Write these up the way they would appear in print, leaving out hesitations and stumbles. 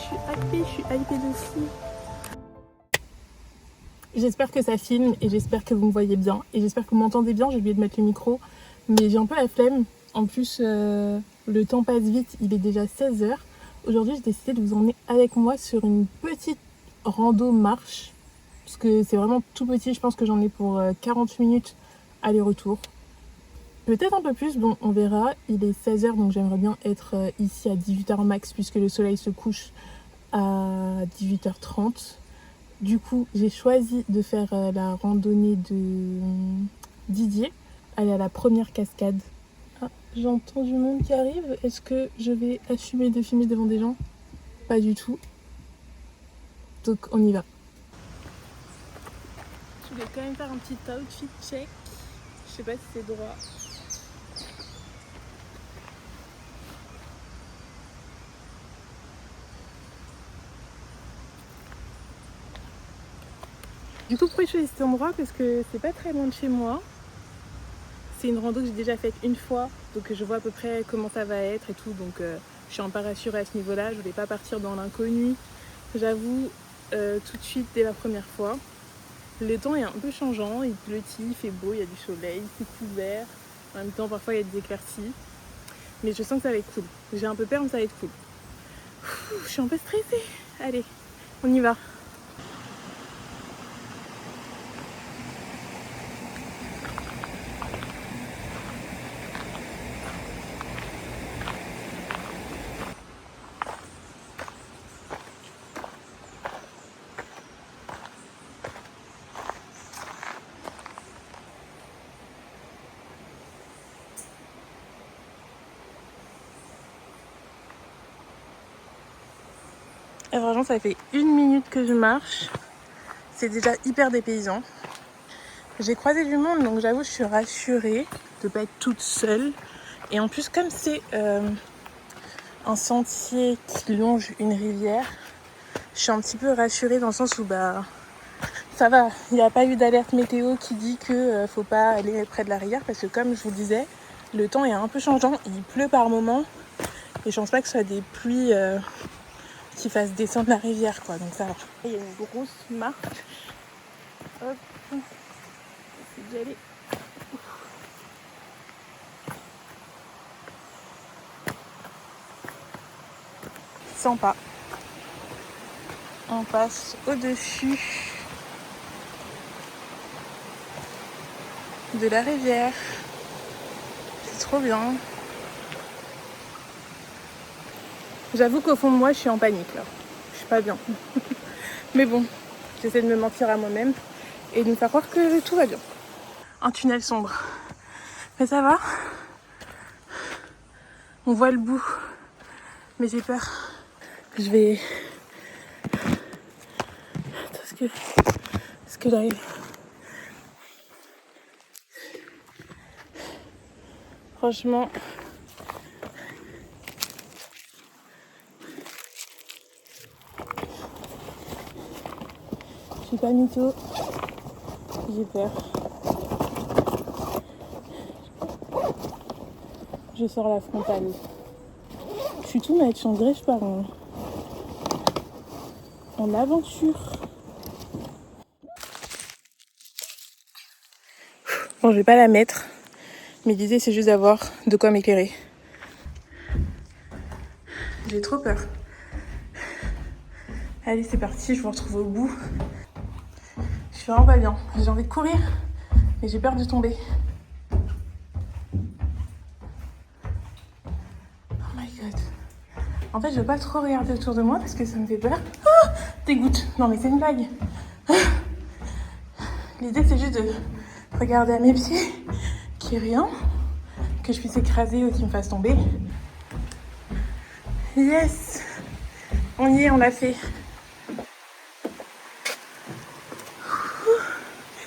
je suis hypée de fou. J'espère que ça filme et j'espère que vous me voyez bien. Et j'espère que vous m'entendez bien, j'ai oublié de mettre le micro. Mais j'ai un peu la flemme. En plus, le temps passe vite, il est déjà 16h. Aujourd'hui, j'ai décidé de vous emmener avec moi sur une petite rando marche. Parce que c'est vraiment tout petit, je pense que j'en ai pour 40 minutes aller-retour. Peut-être un peu plus, bon on verra. Il est 16h donc j'aimerais bien être ici à 18h max puisque le soleil se couche à 18h30. Du coup j'ai choisi de faire la randonnée de Didier, aller à la première cascade. Ah, j'entends du monde qui arrive, est-ce que je vais assumer de filmer devant des gens? Pas du tout. Donc on y va. Je voulais quand même faire un petit outfit check. Je sais pas si c'est droit. Du coup, pourquoi je choisis cet endroit? Parce que c'est pas très loin de chez moi. C'est une rando que j'ai déjà faite une fois, donc je vois à peu près comment ça va être et tout. Donc je suis un peu rassurée à ce niveau-là. Je voulais pas partir dans l'inconnu. J'avoue, tout de suite dès la première fois. Le temps est un peu changeant, il pleut, il fait beau, il y a du soleil, c'est couvert. En même temps, parfois il y a des éclaircies. Mais je sens que ça va être cool. J'ai un peu peur, mais ça va être cool. Je suis un peu stressée. Allez, on y va. Et franchement, ça fait 1 minute que je marche. C'est déjà hyper dépaysant. J'ai croisé du monde, donc j'avoue, je suis rassurée de ne pas être toute seule. Et en plus, comme c'est un sentier qui longe une rivière, je suis un petit peu rassurée dans le sens où ça va. Il n'y a pas eu d'alerte météo qui dit que faut pas aller près de la rivière parce que comme je vous disais, le temps est un peu changeant. Il pleut par moments et je pense pas que ce soit des pluies qui fassent descendre la rivière, quoi. Donc ça va. Il y a une grosse marche. Hop. J'essaie d'y aller. 100 pas. On passe au-dessus de la rivière. C'est trop bien. J'avoue qu'au fond de moi, je suis en panique là. Je suis pas bien. Mais bon, j'essaie de me mentir à moi-même et de me faire croire que tout va bien. Un tunnel sombre. Mais ça va. On voit le bout. Mais j'ai peur. Je vais... Est-ce que j'arrive? Franchement... Je suis pas mytho. J'ai peur. Je sors la frontale. Je suis tout net, on dirait que je pars en aventure. Bon, je vais pas la mettre. Mais l'idée, c'est juste d'avoir de quoi m'éclairer. J'ai trop peur. Allez, c'est parti, je vous retrouve au bout. Je suis vraiment pas bien. J'ai envie de courir, mais j'ai peur de tomber. Oh my god. En fait, je veux pas trop regarder autour de moi parce que ça me fait peur. Ah, dégoûte. Non, mais c'est une blague. L'idée, c'est juste de regarder à mes pieds, qu'il n'y ait rien, que je puisse écraser ou qu'il me fasse tomber. Yes! On y est, on l'a fait.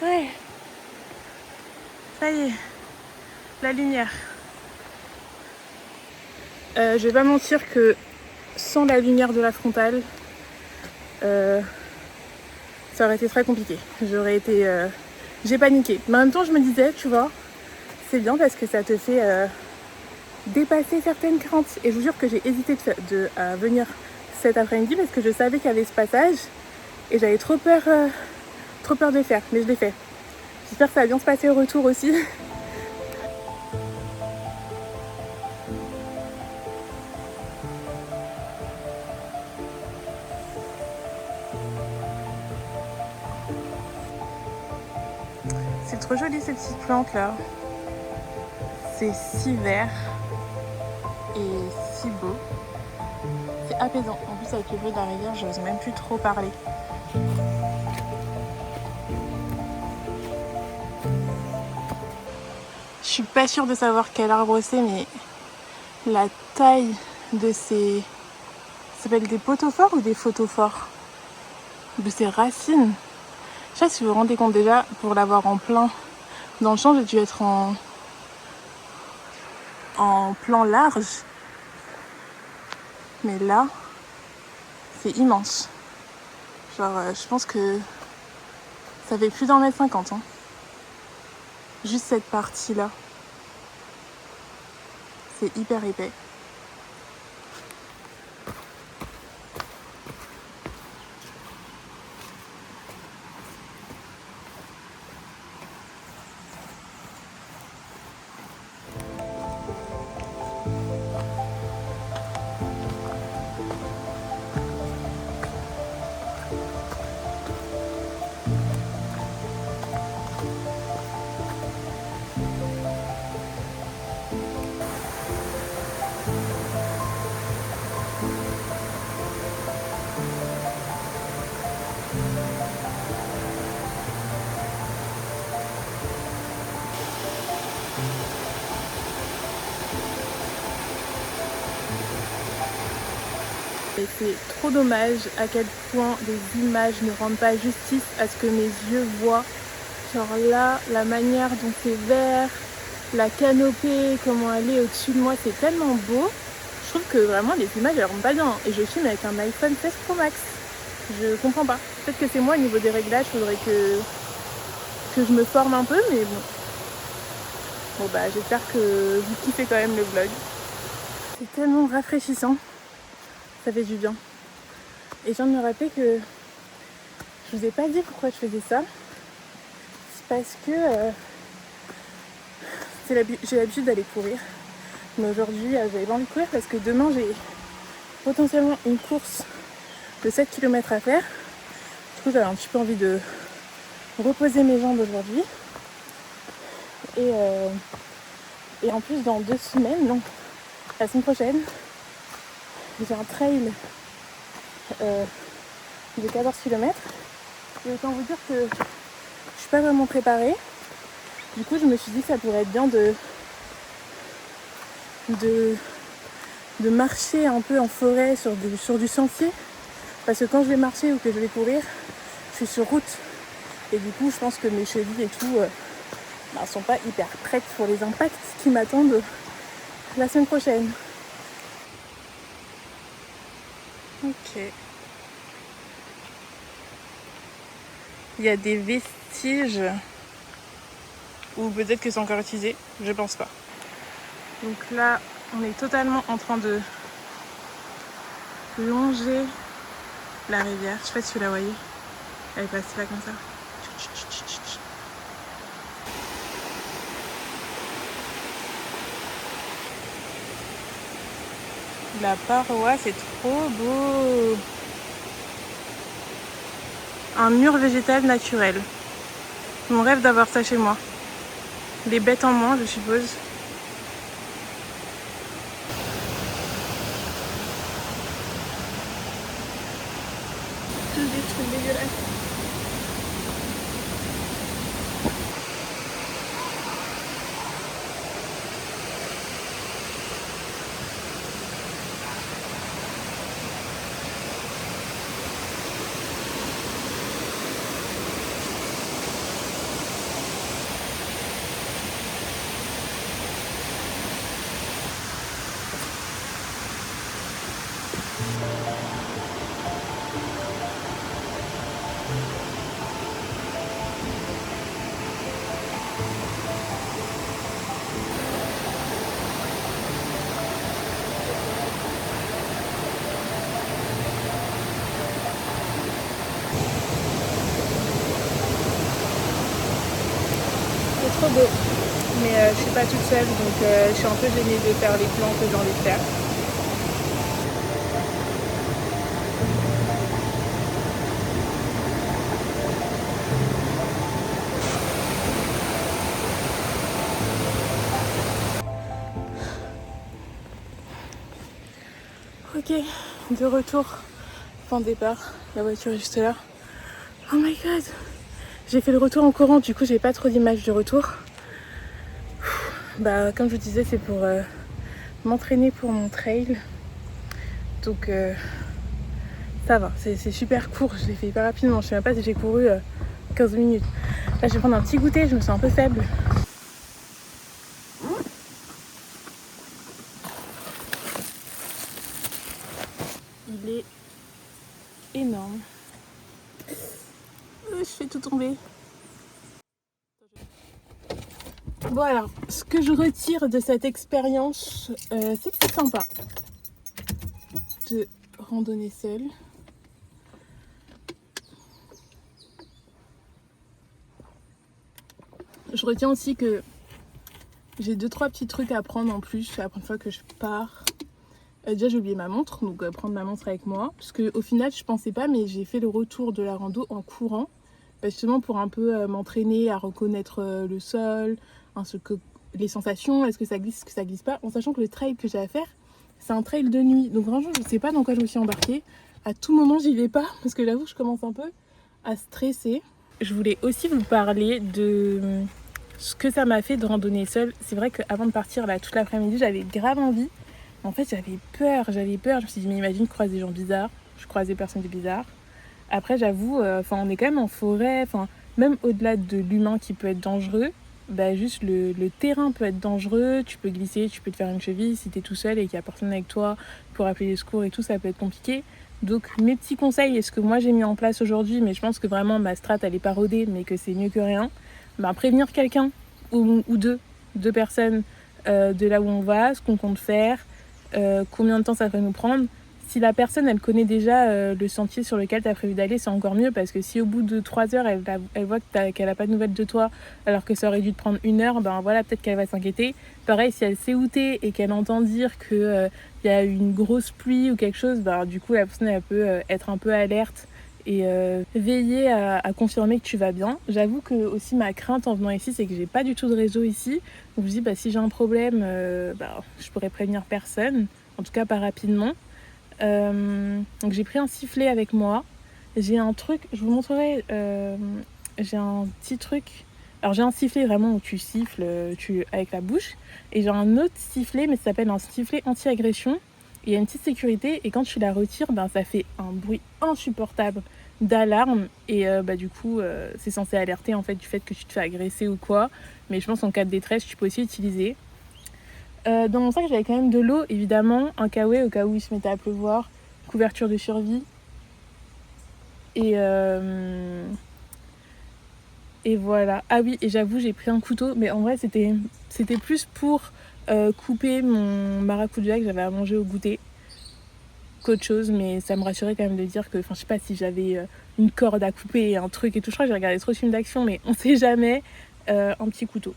Ouais. Ça y est. La lumière. Je vais pas mentir que sans la lumière de la frontale, ça aurait été très compliqué. J'aurais été... J'ai paniqué. Mais en même temps, je me disais, tu vois, c'est bien parce que ça te fait dépasser certaines craintes. Et je vous jure que j'ai hésité à venir cet après-midi parce que je savais qu'il y avait ce passage et j'avais trop peur de le faire, mais je l'ai fait. J'espère que ça va bien se passer au retour aussi. C'est trop joli ces petites plantes là. C'est si vert et si beau. C'est apaisant. En plus avec le bruit de la rivière, j'ose même plus trop parler. Je suis pas sûre de savoir quel arbre c'est, mais la taille de ces... Ça s'appelle des potophores ou des photophores? De ces racines. Je sais pas si vous vous rendez compte déjà, pour l'avoir en plein dans le champ, j'ai dû être en plan large. Mais là, c'est immense. Genre, je pense que ça fait plus d'1,50 m. Hein. Juste cette partie-là. C'est hyper épais. Et c'est trop dommage à quel point les images ne rendent pas justice à ce que mes yeux voient. Genre là, la manière dont c'est vert, la canopée, comment elle est au-dessus de moi, c'est tellement beau. Je trouve que vraiment les images elles rendent pas bien. Et je filme avec un iPhone 16 Pro Max. Je comprends pas. Peut-être que c'est moi au niveau des réglages, faudrait que je me forme un peu, mais bon. Bon bah j'espère que vous kiffez quand même le vlog. C'est tellement rafraîchissant. Ça fait du bien. Et je viens de me rappeler que je vous ai pas dit pourquoi je faisais ça. C'est parce que j'ai l'habitude d'aller courir. Mais aujourd'hui, j'avais pas envie de courir parce que demain, j'ai potentiellement une course de 7 km à faire. Du coup, j'avais un petit peu envie de reposer mes jambes aujourd'hui. Et en plus, dans 2 semaines, non, la semaine prochaine, j'ai un trail de 14 km. Et autant vous dire que je suis pas vraiment préparée. Du coup, je me suis dit que ça pourrait être bien de marcher un peu en forêt sur du sentier. Parce que quand je vais marcher ou que je vais courir, je suis sur route. Et du coup, je pense que mes chevilles et tout sont pas hyper prêtes pour les impacts qui m'attendent la semaine prochaine. Ok. Il y a des vestiges, ou peut-être que c'est encore utilisé, je pense pas. Donc là, on est totalement en train de longer la rivière. Je sais pas si vous la voyez. Elle passe là comme ça. La paroi, c'est trop beau. Un mur végétal naturel. Mon rêve d'avoir ça chez moi. Les bêtes en moins, je suppose. Tous des trucs dégueulasses. pas toute seule, donc je suis un peu gênée de faire les plans que j'ai envie de faire. Ok, de retour, point de départ, la voiture est juste là. Oh my god, j'ai fait le retour en courant, du coup j'ai pas trop d'images du retour. Bah comme je vous disais, c'est pour m'entraîner pour mon trail. Donc ça va, c'est super court, je l'ai fait hyper rapidement, je sais même pas si j'ai couru 15 minutes. Là je vais prendre un petit goûter, je me sens un peu faible. Il est énorme. Je fais tout tomber. Bon alors, ce que je retire de cette expérience, c'est que c'est sympa de randonner seule. Je retiens aussi que j'ai 2-3 petits trucs à prendre en plus. C'est la première fois que je pars. Déjà j'ai oublié ma montre, donc prendre ma montre avec moi. Parce qu'au final je pensais pas, mais j'ai fait le retour de la rando en courant. Justement pour un peu m'entraîner à reconnaître le sol, les sensations, est-ce que ça glisse, est-ce que ça glisse pas. En sachant que le trail que j'ai à faire, c'est un trail de nuit. Donc franchement je sais pas dans quoi je me suis embarquée. À tout moment j'y vais pas, parce que j'avoue que je commence un peu à stresser. Je voulais aussi vous parler de ce que ça m'a fait de randonner seule. C'est vrai qu'avant de partir là toute l'après-midi, j'avais grave envie. En fait, j'avais peur. Je me suis dit, mais imagine, je croise des gens bizarres. Je croise des personnes bizarres. Après, j'avoue, on est quand même en forêt. Même au-delà de l'humain qui peut être dangereux, bah, juste le terrain peut être dangereux. Tu peux glisser, tu peux te faire une cheville. Si t'es tout seul et qu'il n'y a personne avec toi pour appeler les secours et tout, ça peut être compliqué. Donc, mes petits conseils, et ce que moi j'ai mis en place aujourd'hui, mais je pense que vraiment ma strat, elle est pas rodée, mais que c'est mieux que rien. Bah, prévenir quelqu'un ou deux personnes de là où on va, ce qu'on compte faire. Combien de temps ça va nous prendre. Si la personne elle connaît déjà le sentier sur lequel tu as prévu d'aller, c'est encore mieux, parce que si au bout de 3 heures elle voit qu'elle n'a pas de nouvelles de toi alors que ça aurait dû te prendre 1 heure, ben voilà, peut-être qu'elle va s'inquiéter. Pareil, si elle sait où t'es et qu'elle entend dire qu'il y a une grosse pluie ou quelque chose, ben, du coup la personne elle peut être un peu alerte et veiller à confirmer que tu vas bien. J'avoue que aussi ma crainte en venant ici, c'est que j'ai pas du tout de réseau ici. Donc je me dis, si j'ai un problème, je pourrais prévenir personne, en tout cas pas rapidement. Donc j'ai pris un sifflet avec moi. J'ai un truc, je vous montrerai, j'ai un petit truc. Alors j'ai un sifflet vraiment où tu siffles avec la bouche, et j'ai un autre sifflet, mais ça s'appelle un sifflet anti-agression. Il y a une petite sécurité, et quand tu la retires, ça fait un bruit insupportable d'alarme, et du coup c'est censé alerter en fait du fait que tu te fais agresser ou quoi. Mais je pense qu'en cas de détresse tu peux aussi l'utiliser. Dans mon sac j'avais quand même de l'eau, évidemment, un kawaii au cas où il se mettait à pleuvoir, couverture de survie, et voilà. Ah oui, et j'avoue j'ai pris un couteau, mais en vrai c'était plus pour couper mon maracuja que j'avais à manger au goûter qu'autre chose, mais ça me rassurait quand même de dire que, je sais pas si j'avais une corde à couper, un truc et tout. Je crois que j'ai regardé trop de films d'action, mais on sait jamais. Un petit couteau.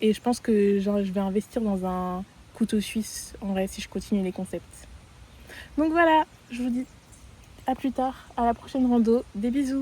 Et je pense que je vais investir dans un couteau suisse en vrai si je continue les concepts. Donc voilà, je vous dis à plus tard, à la prochaine rando. Des bisous.